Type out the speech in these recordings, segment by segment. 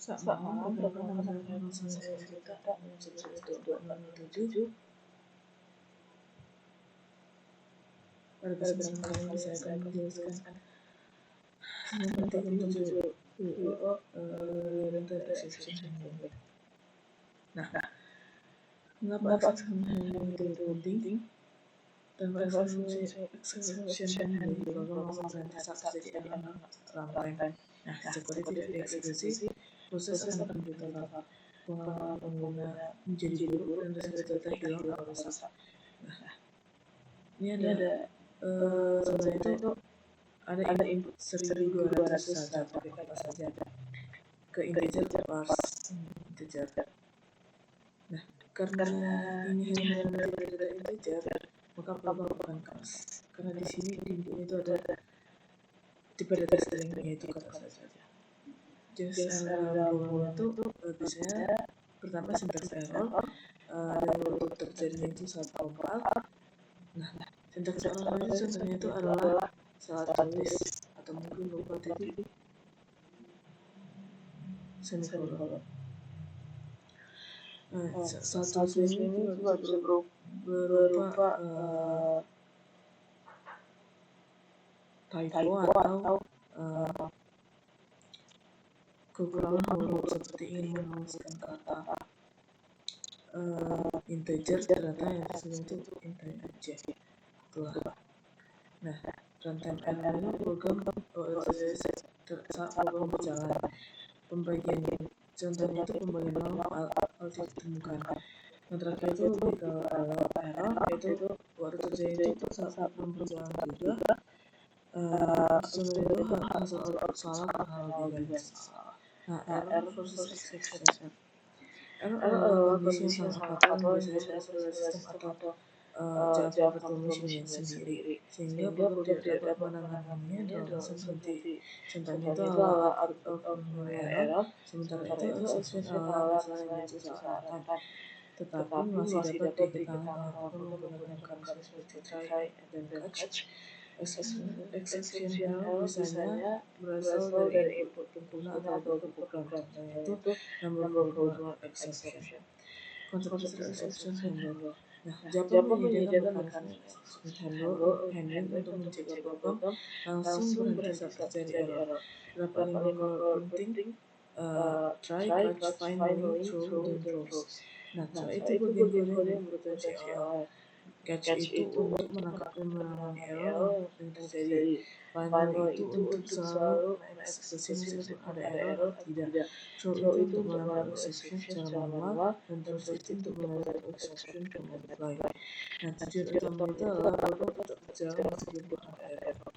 Saat malam, perkenalkan nama saya Vita, nomor 1124657. Pada kesempatan kali ini saya akan menjelaskan 9.7 UO Oriented Exception Handling. Nah, mengapa exception handling itu penting? Tanpa exception handling, program akan berhenti saat terjadi elang runtime. Nah, jika tidak dieksekusi, proses akan berhenti total. Pengalaman pengguna menjadi buruk dan resiko data hilang atau rusak. Nah, ini ada sebenarnya itu ada input 1200 saja, pakai apa saja ke integer ke parse integer. Nah, karena ini hanya memetik data integer, maka program akan keras. Karena di sini di input itu ada tipe data string, yaitu kata saja. Just programnya itu biasanya pertama syntax error, dan waktu terjadinya itu saat compile. Nah, syntax error itu contohnya itu adalah salah tulis atau mungkin lupa titik semikolon. Salah tulis ini juga bisa berupa typo atau kekurangan huruf, seperti ingin menuliskan kata integer, ternyata yang disebut itu int aja. Itulah. Nah, runtime error itu program saat program berjalan. Pembagian contohnya itu pembagian file ditemukan. Yang terakhir itu lebih ke error, yaitu waktu terjadi itu saat program berjalan juga. Contohnya itu hasil output salah karena logika yang salah. Nah, error versus exception. Error adalah kondisi yang sangat fatal yang biasanya diatur oleh sistem atau Java virtual machine sendiri, sehingga program tidak dapat menanganinya dalam mesin berhenti. Contohnya itu adalah output of memory error, sementara itu exception adalah masalah yang muncul saat runtime, tetapi masih dapat diketahui oleh program menggunakan mekanisme seperti try dan catch. Exception error biasanya berasal dari input pengguna atau bug program, contohnya itu number program exception. Konsep exception handler. Nah, Java menyediakan mekanisme exception handling untuk mencegah program langsung berhenti saat terjadi error. Terdapat 5 core penting: try, catch, finally, throw, dan throws. Nah, try itu bagian kode yang berpotensi error. Catch itu untuk menangkap kemenangan error yang terjadi. Finally itu untuk selalu mengeksekusi meskipun ada error atau tidak. Throw itu untuk melempar exception secara manual, dan throws itu untuk melempar exception ke multiply. Nah, tujuan utama itu adalah program tetap berjalan meskipun ada error.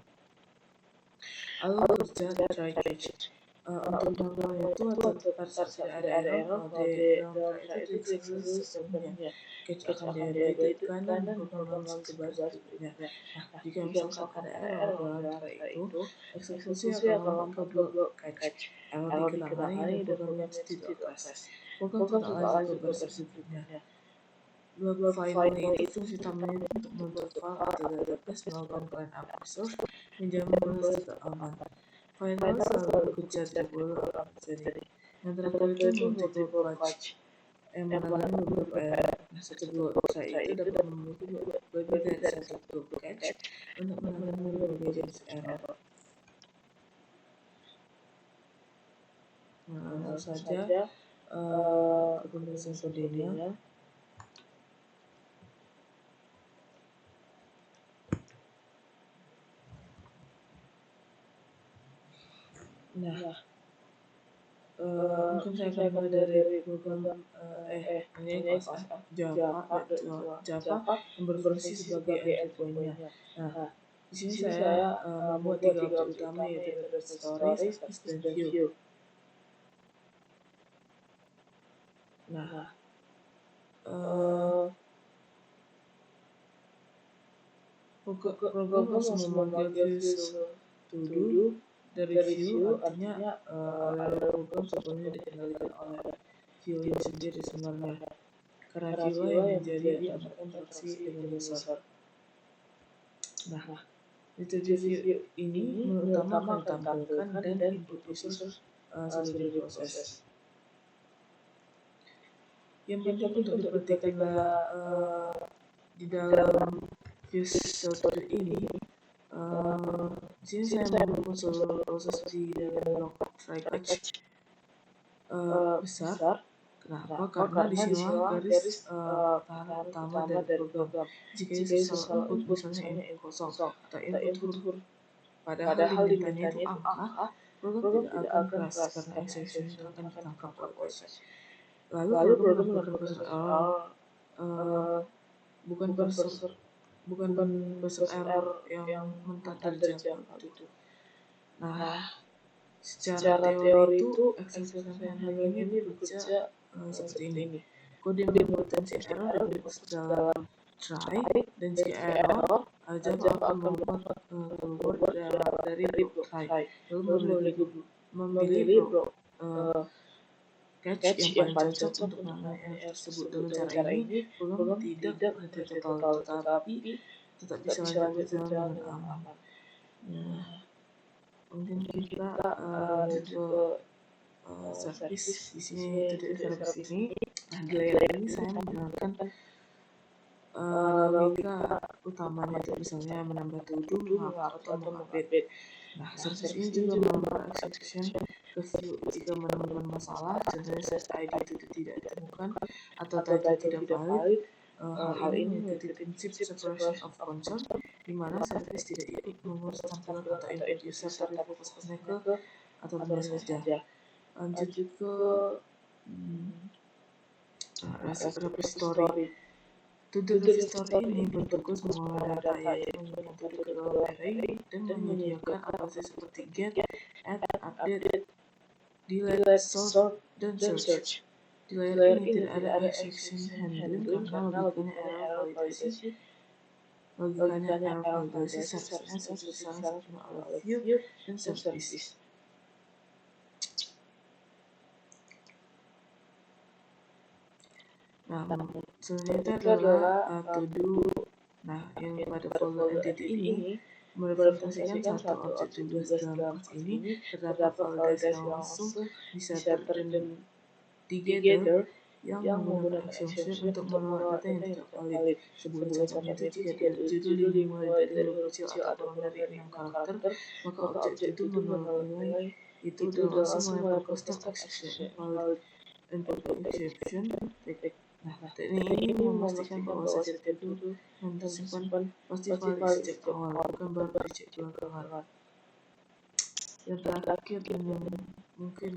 Lalu kerja try catch. Untuk melakukan itu saat tidak ada error, dalam try itu dieksekusi sepenuhnya. Catch akan dihentikan dan program langsung kembali berikutnya. Nah, jika misalkan ada error dalam try itu, eksekusi akan lompat ke blok catch. Error diketahui dan program itu tidak proses. Program tetap lanjut ke baris berikutnya. Blok finally itu fungsi tambahan untuk membentuk file atau database, melakukan clean up resource, menjamin proses tetap aman. Finally selalu bekerja, tidak boleh terjadi. Yang terakhir itu multiple patch, yang menangani beberapa error. Nah, satu blok try itu dapat memiliki lebih dari satu blok catch untuk menangani berbagai jenis error. Nah, langsung saja ke pembahasan kodenya. Nah, mungkin saya akan mulai dari program ini kelas Java yang berfungsi sebagai entry point-nya. Nah, di sini saya membuat 3 objek utama, yaitu record, story, service, dan view. Nah, program langsung memanggil view to do. Dari view artinya area program sebelumnya dikendalikan oleh view ini sendiri sebenarnya, karena view yang menjadi interaksi dengan user. Nah, metode view ini utama akan ditampilkan dan input user sudah diproses. yang penting untuk diperhatikanlah di dalam views shorter ini. Di sini saya melakukan seluruh proses di dalam blok try catch besar. Kenapa? Karena disinilah garis pertahanan utama dari program. Jika ini salah input, misalnya input kosong atau input huruf, padahal dimintanya itu angka, program tidak akan crash karena exception itu akan ditangkap oleh proses. Lalu program melakukan cursor error, bukan cursor error yang mentah dari Java itu. Nah, secara teori itu exception handling ini bekerja seperti ini. Kode yang berpotensi error dibungkus dalam try, dan jika error, Java akan melompat keluar dari blok try, lalu memilih blok catch yang paling cocok untuk menangani error tersebut. Dengan cara ini, program tidak berhenti total, tetapi tetap bisa lanjut berjalan dengan aman. Nah, kemudian kita lanjut ke service. Di sini titik service ini. Nah, di layer ini saya menggunakan logika utamanya, itu misalnya menambah tuduh, menghapus, atau mengupdate. Nah, service ini juga melempar exception ke view jika menemukan masalah, contohnya set ID itu tidak ditemukan atau title tidak valid. Hal ini mengikuti prinsip separation of concern, di mana service tidak ikut mengurus tampilan atau input user, tapi fokus hanya ke aturannya saja. Lanjut ke repository. To-do repository ini bertugas mengolah data, yaitu mengirimkan to-do ke dalam array dan menyediakan aplikasi seperti get, add, update, delete, sort, dan search. Di layer ini tidak ada exception handling karena logikanya error validasi. Service-nya seperti saling sempurna oleh view dan service. Nah, selanjutnya adalah to-do. Nah, yang pada folder entity ini merepresentasikan satu objek tugas. Dalam kelas ini terdapat validasi langsung di setter dan together yang menggunakan exception untuk menolak data yang tidak valid. Sebagai contohnya itu, jika judul dimulai dari huruf kecil atau kurang dari 6 karakter, maka objek itu menolak nilai itu dan langsung melempar custom exception valid input exception. Nah, teknik ini memastikan bahwa setiap judul yang tersimpan pasti valid sejak awal, bukan baru dicek belakangan. Yang terakhir dan yang mungkin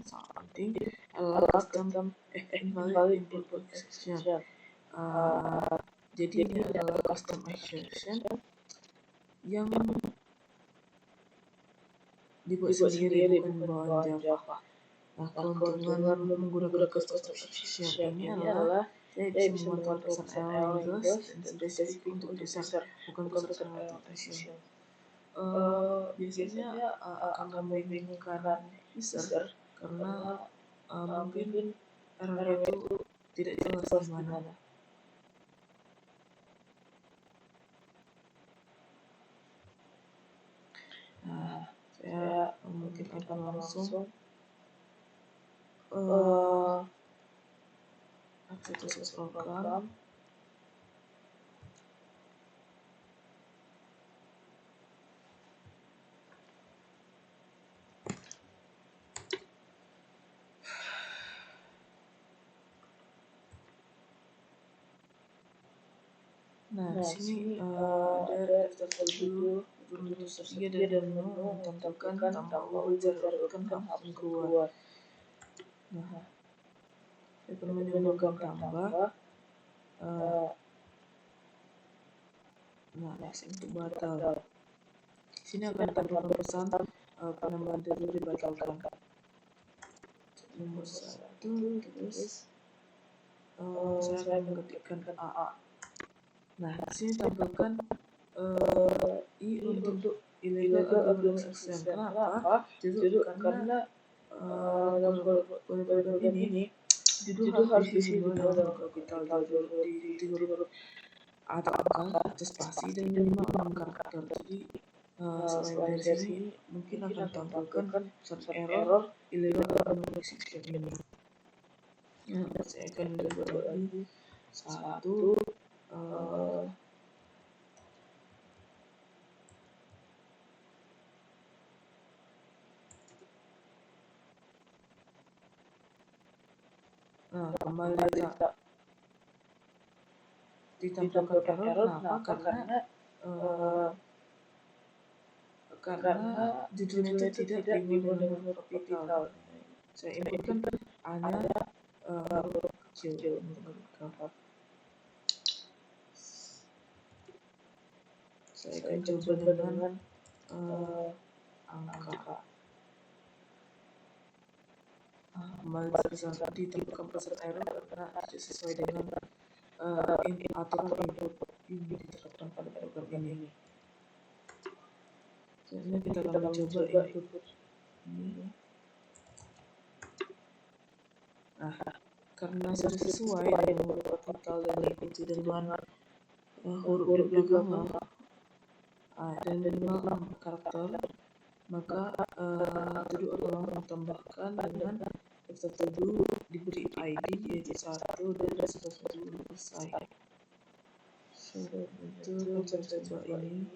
sangat penting adalah custom invalid input exception. Jadi ini adalah custom exception yang dibuat sendiri, bukan bawaan Java. Nah, keuntungan menggunakan custom exception ini adalah saya bisa memantau pesan error yang jelas dan spesifik untuk user, bukan pesan error ratio. Biasanya akan membingungkan user karena mungkin error itu tidak jelas di mana. Nah, saya mungkin akan langsung akses program. Nah, di sini ada daftar to-do, menu tersedia dan menu menampilkan tambah wajar welcome keluar. Nah, saya akan menyumbangkan tambah. Nah, untuk batal. Sini akan ditampilkan pesan penambahan to-do dibatalkan. Nomor 1, terus saya akan mengetikkan A. Nah, di sini tampilkan I untuk illegal algorithm exception. Kenapa? Karena dalam program ini judul harus diisi dengan huruf kapital di huruf atau angka atau spasi dan minimal 6 karakter. Jadi selain dari sini mungkin akan tampilkan error illegal algorithm exception ini. Saya akan coba lagi satu. Nah, kembali tak ditampilkan error. Kenapa? Karena judulnya itu tidak dibuat dengan huruf kapital. Saya inputkan hanya huruf kecil. Saya akan coba dengan angka. Kembali ditemukan peserta error karena tidak sesuai dengan aturan input yang diterapkan pada program ini. Selanjutnya kita akan mencoba input ini. Nah, karena sudah sesuai dengan huruf kapital dan diikuti dengan huruf di belakangnya dan minimal 4 karakter, maka tuduh akan ditambahkan dengan daftar tuduh diberi ID yaitu 1 dan sudah selesai. Itu kita coba ini.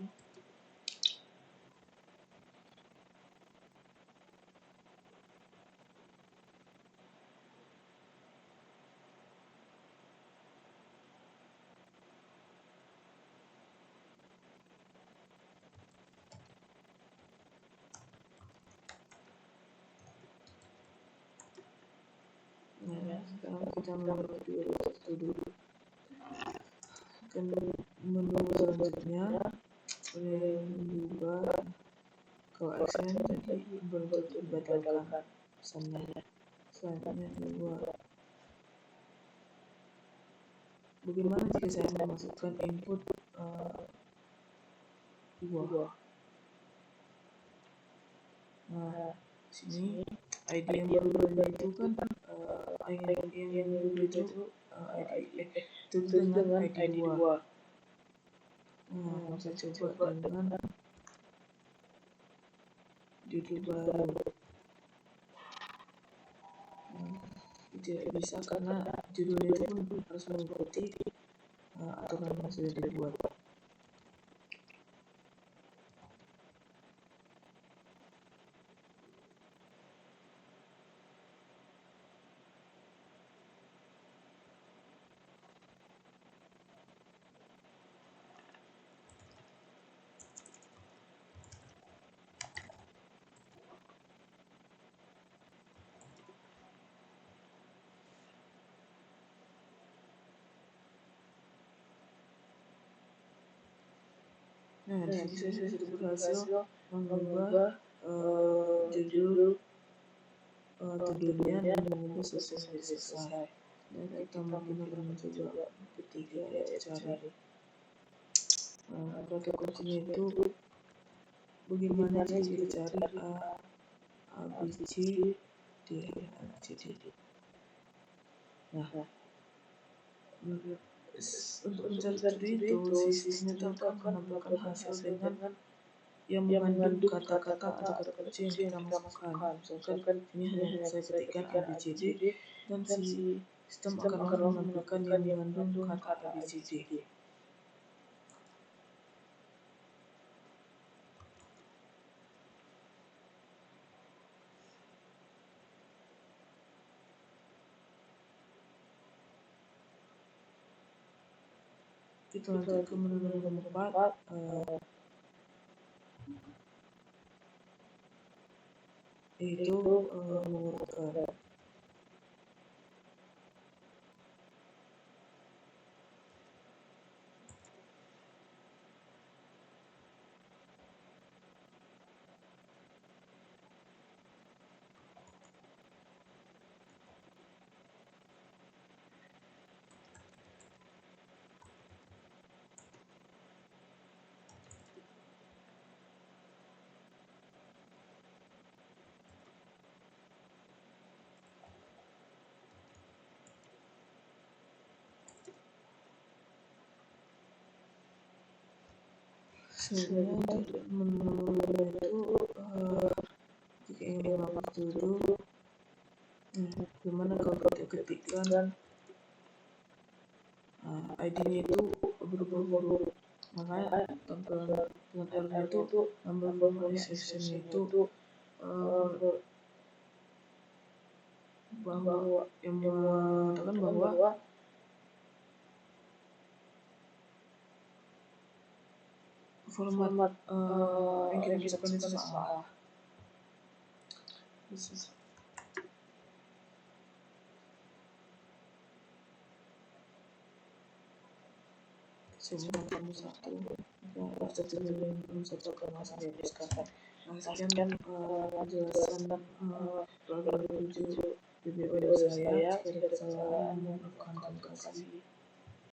Nah, sekarang kita menambah kedua daftar tuduh. Dan menu selanjutnya boleh mengubah ke aksen jadi bentuk dibatalkan pesannya. Selanjutnya 2. Bagaimana jika saya memasukkan input 2? Nah, sini ID yang berubahnya itu kan yang berubah itu ID itu dengan ID 2. Nah, saya coba dengan judul baru. Tidak bisa karena judulnya itu pun harus mengikuti aturan yang sudah dibuat. Nah, di sini saya sudah berhasil mengubah judul tuduhnya dan mengubah selesai. Dan kita mungkin akan mencoba ketiga yaitu cari. Kata kuncinya itu bagaimana jika kita cari A, B, C, D, C, D. Nah, untuk mencari tadi itu sistemnya itu akan menampilkan hasil dengan yang mengandung kata-kata atau kata kunci yang kita masukkan. Misalkan ini hanya saya ketikkan A, B, C, D dan si sistem akan menampilkan yang mengandung kata A, B, C, D. Kita lanjut ke menu nomor 4. Yaitu mengurutkan. Sebenarnya untuk menu itu jika ingin menghapus tuduh Gimana kalau kita ketikkan ID-nya itu berubah huruf, makanya tampilan error-nya itu number from exception-nya itu bahwa yang mengatakan bahwa format yang kita masukkan itu salah. Semua kamu satu, satu miliar satu kemas dihapuskan. Nah, sekian penjelasan program 7 BBO dari saya. Jika ada kesalahan, mohon maafkan. Terima kasih.